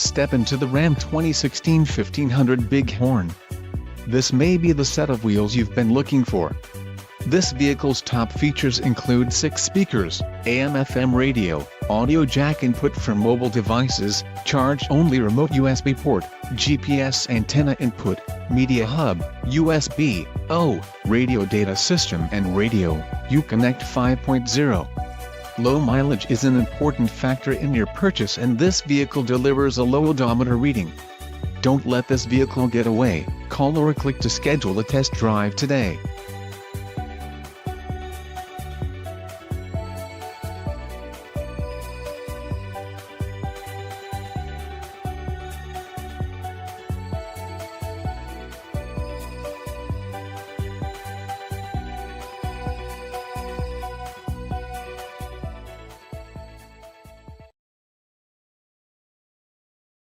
Step into the Ram 2016 1500 Bighorn. This may be the set of wheels you've been looking for. This vehicle's top features include 6 speakers, AM/FM radio, audio jack input for mobile devices, charge-only remote USB port, GPS antenna input, media hub, USB-O, radio data system and radio, Uconnect 5.0. Low mileage is an important factor in your purchase, and this vehicle delivers a low odometer reading. Don't let this vehicle get away. Call or click to schedule a test drive today.